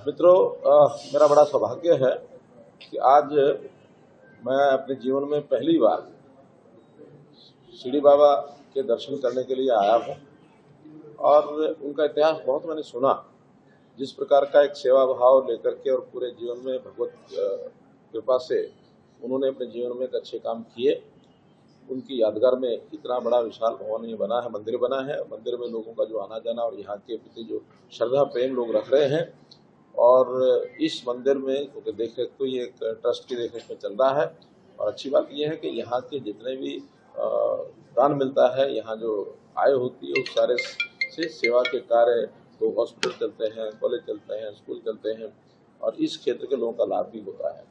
मित्रों, मेरा बड़ा सौभाग्य है कि आज मैं अपने जीवन में पहली बार शिरडी बाबा के दर्शन करने के लिए आया हूँ और उनका इतिहास बहुत मैंने सुना। जिस प्रकार का एक सेवा भाव लेकर के और पूरे जीवन में भगवत कृपा से उन्होंने अपने जीवन में एक अच्छे काम किए। उनकी यादगार में इतना बड़ा विशाल भवन ये बना है, मंदिर बना है। मंदिर में लोगों का जो आना जाना और यहाँ के प्रति जो श्रद्धा प्रेम लोग रख रहे हैं, और इस मंदिर में क्योंकि देख रेख तो ये एक ट्रस्ट की देख रेख में चल रहा है। और अच्छी बात यह है कि यहाँ के जितने भी दान मिलता है, यहाँ जो आय होती है उस सारे से सेवा के कार्य, तो हॉस्पिटल चलते हैं, कॉलेज चलते हैं, स्कूल चलते हैं और इस क्षेत्र के लोगों का लाभ भी होता है।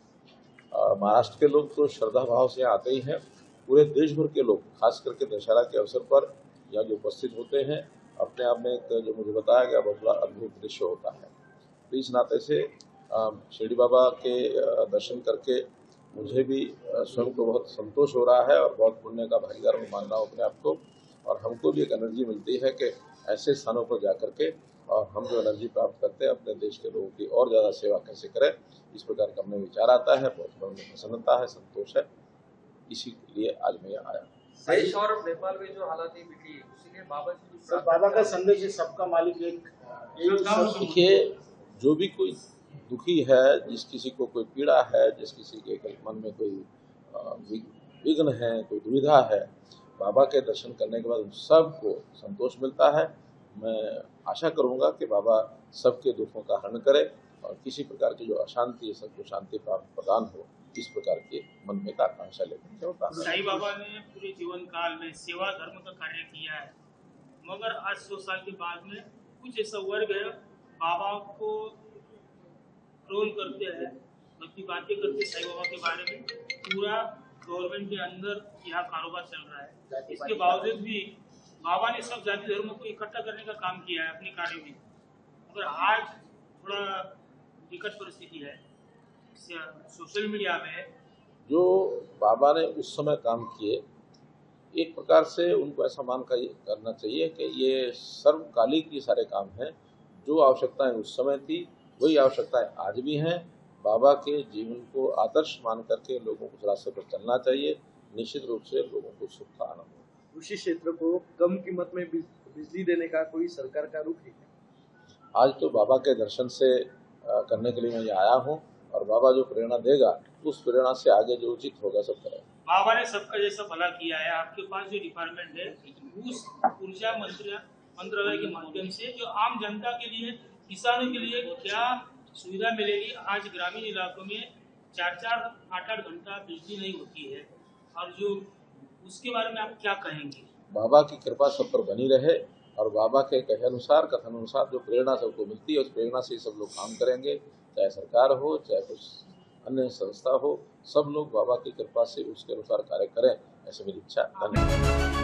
महाराष्ट्र के लोग तो श्रद्धा भाव से आते ही हैं। पूरे देश भर के लोग खास करके दशहरा के अवसर पर यहाँ जो उपस्थित होते हैं, अपने आप में एक जो मुझे बताया गया बहुत बड़ा अद्भुत दृश्य होता है। तो इस नाते से शिरडी बाबा के दर्शन करके मुझे भी स्वयं को बहुत संतोष हो रहा है और बहुत पुण्य का भागीदार मैं मान रहा हूँ अपने आप को। और हमको भी एक एनर्जी मिलती है कि ऐसे स्थानों पर जा करके और हम जो एनर्जी प्राप्त करते हैं अपने देश के लोगों की और ज़्यादा सेवा कैसे करें, इस प्रकार का हमें विचार आता है। बहुत मन में प्रसन्नता है, संतोष है। इसी के लिए आज मैं यहाँ आया। देश और नेपाल में जो हालात बिगड़ी है, इसीलिए बाबा का संदेश है, सबका मालिक एक। देखिए, जो भी कोई दुखी है, जिस किसी को कोई पीड़ा है, जिस किसी के मन में कोई विघ्न है, कोई दुविधा है, बाबा के दर्शन करने के बाद सबको संतोष मिलता है। मैं आशा करूंगा कि बाबा सबके दुखों का हरण करे और किसी प्रकार की जो अशांति है सबको शांति प्राप्त प्रदान हो, इस प्रकार के मन में आकांक्षा लेकर होता है। साईं बाबा ने पूरे जीवन काल में सेवा धर्म का कार्य किया है, मगर आज 100 साल के बाद में कुछ ऐसा वर्ग है, बाबा को ट्रोल करते हैं, बल्कि बातें करते साईं बाबा के बारे में। पूरा गवर्नमेंट के अंदर यहाँ कारोबार चल रहा है। इसके बावजूद भी बाबा ने सब जाति धर्मों को इकट्ठा करने का काम किया है अपने कार्य में। मगर आज थोड़ा विकट परिस्थिति है सोशल मीडिया में। जो बाबा ने उस समय काम किए, एक प्रकार से उनको ऐसा मान कर करना चाहिए कि ये सर्वकालिक ये सारे काम हैं। जो आवश्यकताएं उस समय थी वही आवश्यकताएं आज भी हैं। बाबा के जीवन को आदर्श मान करके लोगों को रास्ते पर चलना चाहिए। निश्चित रूप से लोगों को सुख का आनंद हो। कृषि क्षेत्र को कम कीमत में बिजली देने का कोई सरकार का रुख है? आज तो बाबा के दर्शन से करने के लिए मैं आया हूँ और बाबा जो प्रेरणा देगा उस प्रेरणा से आगे जो उचित होगा सब करें। बाबा ने सबका जैसा भला किया है। आपके पास जो डिपार्टमेंट है उस ऊर्जा मंत्रालय के माध्यम से जो आम जनता के लिए, किसानों के लिए क्या सुविधा मिलेगी। आज ग्रामीण इलाकों में 4-4, 8-8 घंटा बिजली नहीं होती है, और जो उसके बारे में आप क्या कहेंगे? बाबा की कृपा सब पर बनी रहे और बाबा के कहे अनुसार, कथन अनुसार जो प्रेरणा सबको मिलती है उस प्रेरणा से सब लोग काम करेंगे। चाहे सरकार हो, चाहे कुछ अन्य संस्था हो, सब लोग बाबा की कृपा से उसके अनुसार कार्य करें, ऐसे मेरी इच्छा। धन्यवाद।